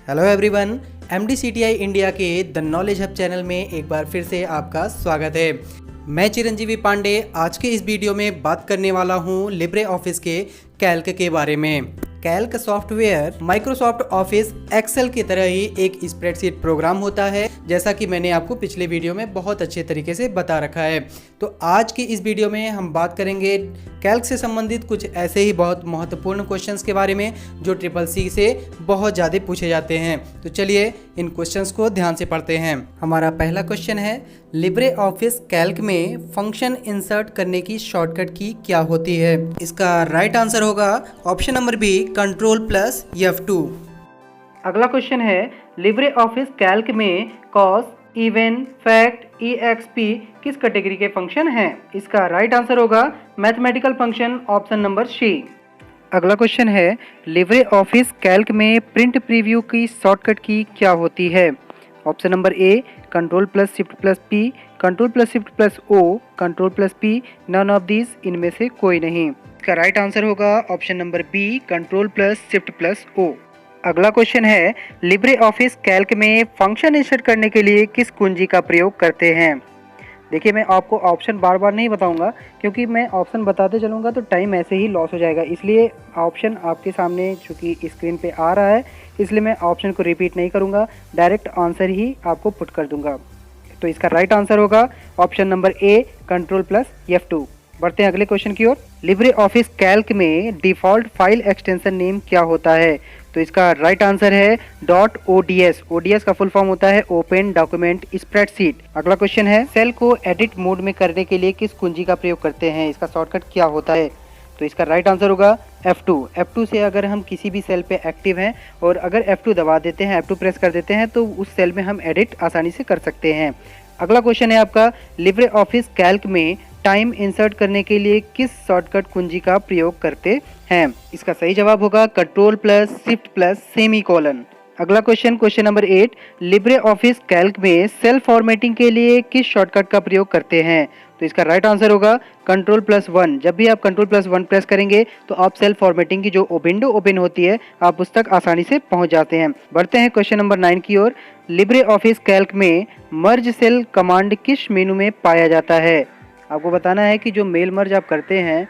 Hello everyone, MDCTI India के the knowledge hub channel में एक बार फिर से आपका स्वागत है। मैं चिरंजीवी पांडे आज के इस वीडियो में बात करने वाला हूं लिब्रे ऑफिस के कैल्क के बारे में। Calc software Microsoft Office Excel की तरह ही एक स्प्रेडशीट प्रोग्राम होता है, जैसा कि मैंने आपको पिछले वीडियो में बहुत अच्छे तरीके से बता रखा है। तो आज की इस वीडियो में हम बात करेंगे कैल्क से संबंधित कुछ ऐसे ही बहुत महत्वपूर्ण क्वेश्चंस के बारे में जो CCC से बहुत ज़्यादा पूछे जाते हैं। तो चलिए इन क्वेश्चंस को ध्यान से पढ़ते हैं। हमारा पहला क्वेश्चन है, लिब्रे ऑफिस कैल्क में फंक्शन इंसर्ट करने की शॉर्टकट की क्या होती है? इसका राइट आंसर होगा ऑप्शन नंबर बी, Ctrl+F2। अगला क्वेश्चन है, लिब्रे ऑफिस कैल्क में कॉस, इवन, फैक्ट, EXP किस कैटेगरी के फंक्शन हैं? इसका राइट आंसर होगा mathematical function, option number C. अगला क्वेश्चन है, लिब्रे ऑफिस कैल्क में प्रिंट प्रीव्यू की शॉर्टकट की क्या होती है? Option number A, Ctrl+Shift+P, Ctrl+Shift+O, Ctrl+P, none of this, इनमें से कोई नहीं। इसका राइट आंसर होगा ऑप्शन नंबर बी, Ctrl+Shift+O। अगला क्वेश्चन है, लिब्रे ऑफिस कैल्क में फंक्शन इंसर्ट करने के लिए किस कुंजी का प्रयोग करते हैं? देखिए, मैं आपको ऑप्शन बार बार नहीं बताऊंगा क्योंकि मैं ऑप्शन बताते चलूंगा तो टाइम ऐसे ही लॉस हो जाएगा, इसलिए ऑप्शन आपके सामने चूंकि स्क्रीन पे आ रहा है इसलिए मैं ऑप्शन को रिपीट नहीं करूंगा, डायरेक्ट आंसर ही आपको पुट कर दूंगा। तो इसका राइट आंसर होगा ऑप्शन नंबर ए, Ctrl+F2। बढ़ते हैं अगले क्वेश्चन की ओर। लिब्रे ऑफिस कैल्क में डिफ़ॉल्ट फाइल एक्सटेंशन नेम क्या होता है? तो इसका राइट आंसर है .ods। ods का फुल फॉर्म होता है ओपन डॉक्यूमेंट स्प्रेडशीट। अगला क्वेश्चन है, सेल को एडिट मोड में करने के लिए किस कुंजी का प्रयोग करते हैं? इसका शॉर्टकट क्या होता है? तो इसका राइट आंसर होगा F2। F2 से अगर हम किसी भी सेल पे एक्टिव हैं और अगर F2 दबा देते हैं, F2 प्रेस कर देते हैं तो उस सेल में हम एडिट आसानी से कर सकते हैं। अगला क्वेश्चन है आपका, लिब्रे ऑफिस कैल्क में टाइम इंसर्ट करने के लिए किस शॉर्टकट कुंजी का प्रयोग करते हैं? इसका सही जवाब होगा Ctrl+Shift+सेमीकोलन। अगला question number 8, Libre Office Calc में सेल फॉर्मेटिंग के लिए किस शॉर्टकट का प्रयोग करते हैं? तो इसका राइट आंसर होगा Ctrl+1। जब भी आप Ctrl+1 प्रेस करेंगे तो आप सेल फॉर्मेटिंग की जो विंडो ओपन होती है आप उस तक आसानी से पहुंच जाते हैं। बढ़ते हैं क्वेश्चन नंबर 9 की ओर। लिब्रे ऑफिस कैल्क में मर्ज सेल कमांड किस मेनू में पाया जाता है? आपको बताना है कि जो मेल मर्ज आप करते हैं,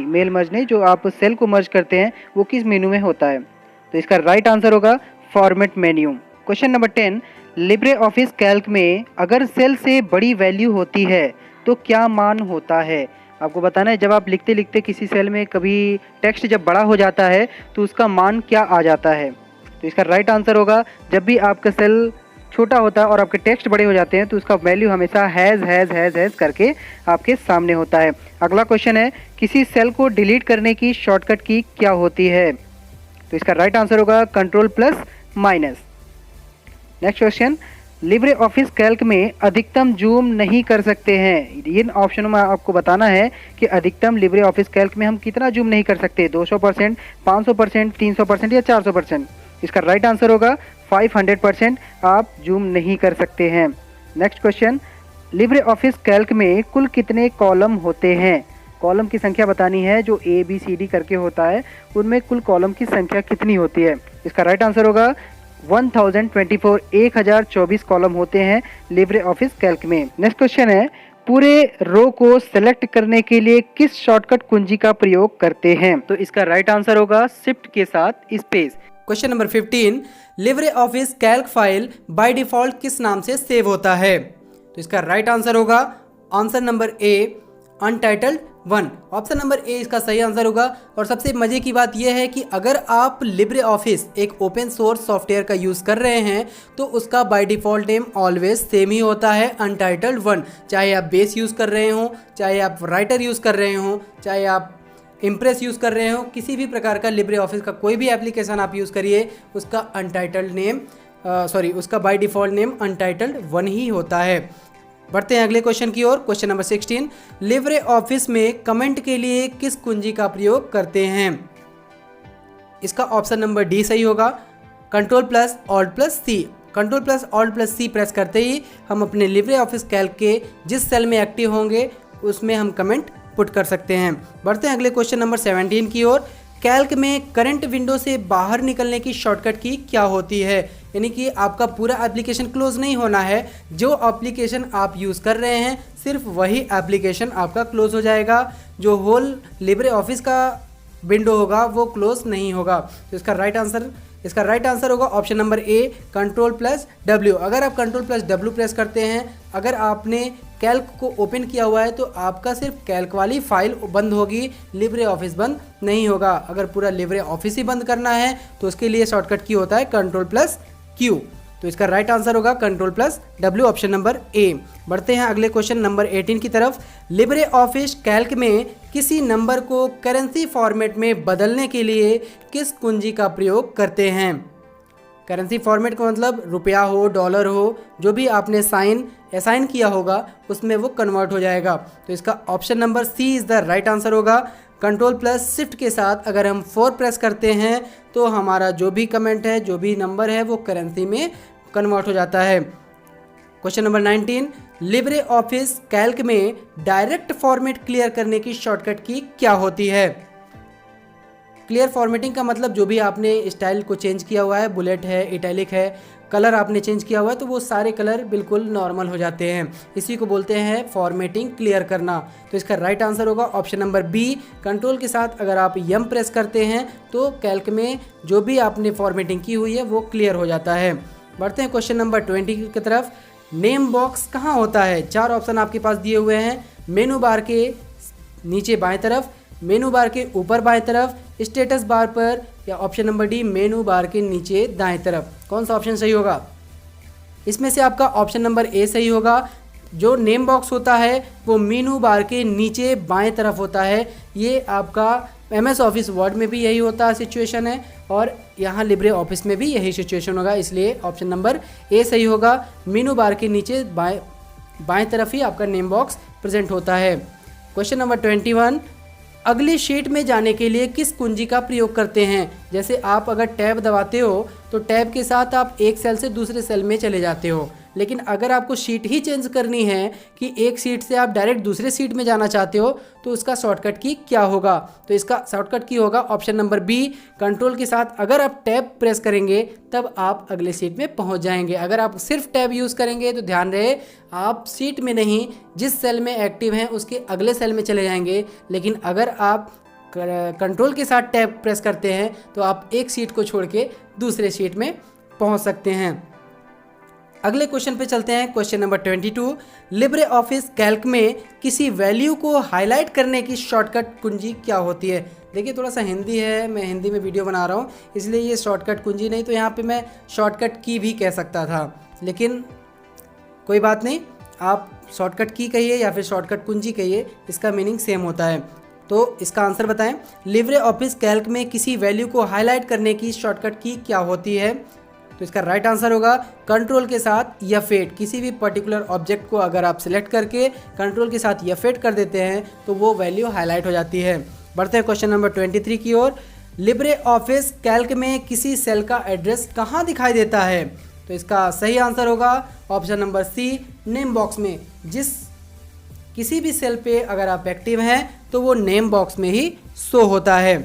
मेल मर्ज नहीं, जो आप सेल को मर्ज करते हैं वो किस मेनू में होता है? तो इसका राइट आंसर होगा format menu. Question number 10, Libre Office Calc में अगर सेल से बड़ी वैल्यू होती है तो क्या मान होता है? आपको बताना है, जब आप लिखते लिखते किसी सेल में कभी टेक्स्ट जब बड़ा हो जाता है तो उसका मान क्या आ जाता है? तो इसका राइट आंसर होगा, जब भी आपका सेल छोटा होता है और आपके टेक्स्ट बड़े हो जाते हैं तो उसका वैल्यू हमेशा हैज़ करके आपके सामने होता है। अगला क्वेश्चन है, किसी सेल को डिलीट करने की शॉर्टकट की क्या होती है? तो इसका राइट आंसर होगा Ctrl+-। Next question, Libre Office Calc में अधिकतम जूम नहीं कर सकते हैं। इन ऑप्शनों में आपको बताना है कि अधिकतम लिब्रे ऑफिस कैल्क में हम कितना जूम नहीं कर सकते, 200%, 500%, 300% या 400%। इसका राइट आंसर होगा 500% आप जूम नहीं कर सकते हैं। Next question, Libre Office Calc में कुल कितने कॉलम होते हैं? कॉलम की संख्या बतानी है, जो ABCD करके होता है उनमें कुल कॉलम की संख्या कितनी होती है? इसका राइट आंसर होगा 1024, 1024 कॉलम होते हैं लिब्रे ऑफिस कैल्क में। नेक्स्ट क्वेश्चन है, पूरे रो को सेलेक्ट करने के लिए किस शॉर्टकट कुंजी का प्रयोग करते हैं? तो इसका राइट आंसर होगा शिफ्ट के साथ space. Question number 15, Libre Office Calc file by default किस नाम से सेव होता है? तो इसका राइट आंसर होगा answer number A, untitled 1। Option number ए इसका सही आंसर होगा। और सबसे मजे की बात यह है कि अगर आप लिब्रे ऑफिस एक ओपन सोर्स सॉफ्टवेयर का यूज़ कर रहे हैं तो उसका by default name always same ही होता है, अनटाइटल्ड 1। चाहे आप बेस यूज़ कर रहे हो, चाहे आप राइटर यूज़ कर रहे हो, चाहे आप इम्प्रेस यूज़ कर रहे हो, किसी भी प्रकार का लिब्रे ऑफिस का कोई भी एप्लीकेशन आप यूज़ करिए उसका अनटाइटल्ड नेम उसका बाय डिफ़ॉल्ट नेम अनटाइटल्ड 1 ही होता है। बढ़ते हैं अगले क्वेश्चन की ओर। क्वेश्चन नंबर 16, लिब्रे ऑफिस में कमेंट के लिए किस कुंजी का प्रयोग करते हैं? इसका ऑप्शन नंबर डी सही होगा, Ctrl+Alt+C। Ctrl+Alt+C प्रेस करते ही हम अपने लिब्रे ऑफिस कैल्क के जिस सेल में एक्टिव होंगे उसमें हम कमेंट पुट कर सकते हैं। बढ़ते हैं अगले क्वेश्चन नंबर 17 की ओर। कैल्क में करंट विंडो से बाहर निकलने की शॉर्टकट की क्या होती है। यानी कि आपका पूरा एप्लीकेशन क्लोज नहीं होना है, जो एप्लीकेशन आप यूज़ कर रहे हैं सिर्फ वही एप्लीकेशन आपका क्लोज हो जाएगा, जो होल लिब्रे ऑफिस का विंडो होगा वो क्लोज नहीं होगा। तो इसका राइट आंसर होगा ऑप्शन नंबर ए, Ctrl+W। अगर आप Ctrl+W प्रेस करते हैं, अगर आपने कैल्क को ओपन किया हुआ है तो आपका सिर्फ कैल्क वाली फाइल बंद होगी, लिब्रे ऑफिस बंद नहीं होगा। अगर पूरा लिब्रे ऑफिस ही बंद करना है तो उसके लिए शॉर्टकट की होता है Ctrl+Q। तो इसका राइट आंसर होगा Ctrl+W, ऑप्शन नंबर ए। बढ़ते हैं अगले क्वेश्चन नंबर 18 की तरफ। लिब्रे ऑफिस कैल्क में किसी नंबर को करेंसी फॉर्मेट में बदलने के लिए किस कुंजी का प्रयोग करते हैं। करेंसी फॉर्मेट का मतलब रुपया हो, डॉलर हो, जो भी आपने असाइन किया होगा उसमें वो कन्वर्ट हो जाएगा। तो इसका option number C is the right answer होगा। Ctrl+Shift के साथ अगर हम 4 प्रेस करते हैं तो हमारा जो भी कमेंट है, जो भी नंबर है वो करेंसी में कन्वर्ट हो जाता है। Question number 19, Libre Office Calc में डायरेक्ट फॉर्मेट क्लियर करने की शॉर्टकट की क्या होती है। क्लियर फॉर्मेटिंग का मतलब जो भी आपने स्टाइल को चेंज किया हुआ है, बुलेट है, इटैलिक है, कलर आपने चेंज किया हुआ है, तो वो सारे कलर बिल्कुल नॉर्मल हो जाते हैं। इसी को बोलते हैं फॉर्मेटिंग क्लियर करना। तो इसका राइट आंसर होगा ऑप्शन नंबर बी। कंट्रोल के साथ अगर आप यम प्रेस करते हैं तो कैल्क में जो भी आपने फॉर्मेटिंग की हुई है वो क्लियर हो जाता है। बढ़ते हैं क्वेश्चन नंबर 20 की तरफ। नेम बॉक्स कहाँ होता है। 4 ऑप्शन आपके पास दिए हुए हैं। मेनू बार के नीचे बाएं तरफ, मेनू बार के ऊपर बाएं तरफ, स्टेटस बार पर, या ऑप्शन नंबर डी मेनू बार के नीचे दाएं तरफ। कौन सा ऑप्शन सही होगा। इसमें से आपका ऑप्शन नंबर ए सही होगा। जो नेम बॉक्स होता है वो मेनू बार के नीचे बाएं तरफ होता है। ये आपका MS ऑफिस वर्ड में भी यही होता सिचुएशन है और यहाँ लिब्रे ऑफिस में भी यही सिचुएशन होगा, इसलिए ऑप्शन नंबर ए सही होगा। मेनू बार के नीचे बाएं तरफ ही आपका नेम बॉक्स प्रेजेंट होता है। क्वेश्चन नंबर 21, अगली शीट में जाने के लिए किस कुंजी का प्रयोग करते हैं। जैसे आप अगर टैब दबाते हो तो टैब के साथ आप एक सेल से दूसरे सेल में चले जाते हो, लेकिन अगर आपको शीट ही चेंज करनी है कि एक सीट से आप डायरेक्ट दूसरे सीट में जाना चाहते हो तो उसका शॉर्टकट की क्या होगा। तो इसका शॉर्टकट की होगा ऑप्शन नंबर बी। कंट्रोल के साथ अगर आप टैब प्रेस करेंगे तब आप अगले सीट में पहुंच जाएंगे। अगर आप सिर्फ टैब यूज़ करेंगे तो ध्यान रहे आप सीट में नहीं, जिस सेल में एक्टिव हैं उसके अगले सेल में चले जाएंगे। लेकिन अगर आप कंट्रोल के साथ टैब प्रेस करते हैं तो आप एक सीट को छोड़ के दूसरे सीट में पहुंच सकते हैं। अगले क्वेश्चन पे चलते हैं। Question number 22, Libre Office Calc में किसी वैल्यू को हाईलाइट करने की शॉर्टकट कुंजी क्या होती है। देखिए थोड़ा सा हिंदी है, मैं हिंदी में वीडियो बना रहा हूँ इसलिए ये शॉर्टकट कुंजी नहीं, तो यहाँ पे मैं शॉर्टकट की भी कह सकता था, लेकिन कोई बात नहीं, आप शॉर्टकट की कहिए या फिर शॉर्टकट कुंजी कहिए, इसका मीनिंग सेम होता है। तो इसका आंसर बताएं। लिब्रे ऑफिस कैल्क में किसी वैल्यू को हाईलाइट करने की शॉर्टकट की क्या होती है। तो इसका राइट आंसर होगा कंट्रोल के साथ F8। किसी भी पर्टिकुलर ऑब्जेक्ट को अगर आप सिलेक्ट करके कंट्रोल के साथ F8 कर देते हैं तो वो वैल्यू हाईलाइट हो जाती है। बढ़ते हैं क्वेश्चन नंबर 23 की ओर। लिब्रे ऑफिस कैल्क में किसी सेल का एड्रेस कहाँ दिखाई देता है। तो इसका सही आंसर होगा option number C, name box में। किसी भी सेल पे अगर आप एक्टिव हैं तो वो नेम बॉक्स में ही शो होता है।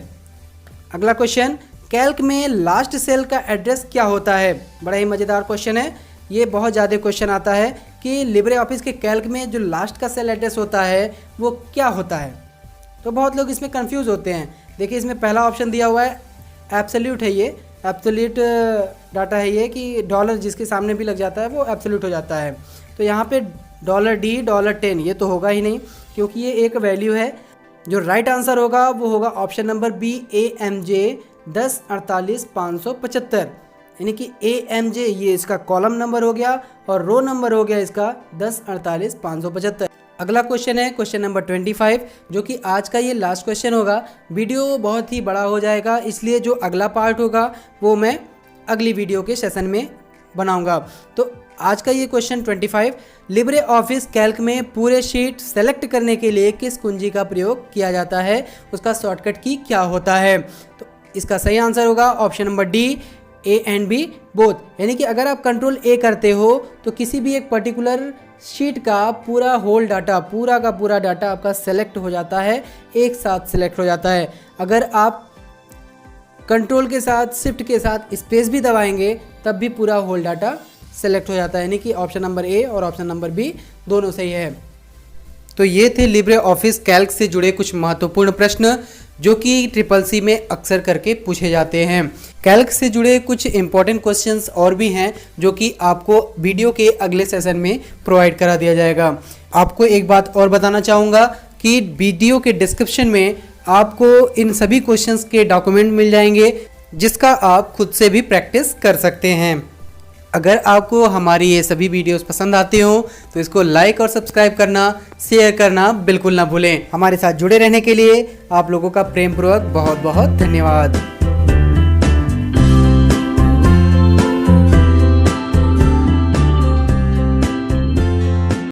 अगला क्वेश्चन, कैल्क में लास्ट सेल का एड्रेस क्या होता है। बड़ा ही मज़ेदार क्वेश्चन है ये। बहुत ज़्यादा क्वेश्चन आता है कि लिब्रे ऑफिस के कैल्क में जो लास्ट का सेल एड्रेस होता है वो क्या होता है। तो बहुत लोग इसमें कंफ्यूज होते हैं। देखिए इसमें पहला ऑप्शन दिया हुआ है एब्सोल्यूट है, ये एब्सोल्यूट डाटा है ये कि डॉलर जिसके सामने भी लग जाता है वो एब्सोल्यूट हो जाता है। तो यहाँ पे $D $10 ये तो होगा ही नहीं क्योंकि ये एक वैल्यू है। जो राइट आंसर होगा वो होगा ऑप्शन नंबर बी, AMJ 1048,575, यानी कि AMJ ये इसका कॉलम नंबर हो गया और रो नंबर हो गया इसका 1048,575। अगला क्वेश्चन है क्वेश्चन नंबर 25, जो कि आज का ये लास्ट क्वेश्चन होगा। वीडियो बहुत ही बड़ा हो जाएगा इसलिए जो अगला पार्ट होगा वो मैं अगली वीडियो के सेशन में बनाऊंगा। तो आज का ये क्वेश्चन 25, लिब्रे ऑफिस कैल्क में पूरे शीट सेलेक्ट करने के लिए किस कुंजी का प्रयोग किया जाता है, उसका शॉर्टकट की क्या होता है। तो इसका सही आंसर होगा option number D, A and B both, यानी कि अगर आप कंट्रोल A करते हो तो किसी भी एक पर्टिकुलर शीट का पूरा होल डाटा, पूरा का पूरा डाटा आपका सेलेक्ट हो जाता है, एक साथ सेलेक्ट हो जाता है। अगर आप कंट्रोल के साथ शिफ्ट के साथ स्पेस भी दबाएंगे तब भी पूरा होल डाटा सेलेक्ट हो जाता है, यानी कि ऑप्शन नंबर ए और ऑप्शन नंबर बी दोनों सही है। तो ये थे लिब्रे ऑफिस कैल्क से जुड़े कुछ महत्वपूर्ण प्रश्न जो कि CCC में अक्सर करके पूछे जाते हैं। कैल्क से जुड़े कुछ इंपॉर्टेंट क्वेश्चंस और भी हैं जो कि आपको वीडियो के अगले सेशन में प्रोवाइड करा दिया जाएगा। आपको एक बात और बताना चाहूँगा कि वीडियो के डिस्क्रिप्शन में आपको इन सभी क्वेश्चंस के डॉक्यूमेंट मिल जाएंगे जिसका आप खुद से भी प्रैक्टिस कर सकते हैं। अगर आपको हमारी ये सभी वीडियोस पसंद आते हो तो इसको लाइक और सब्सक्राइब करना, शेयर करना बिल्कुल ना भूलें। हमारे साथ जुड़े रहने के लिए आप लोगों का प्रेम पूर्वक बहुत बहुत धन्यवाद।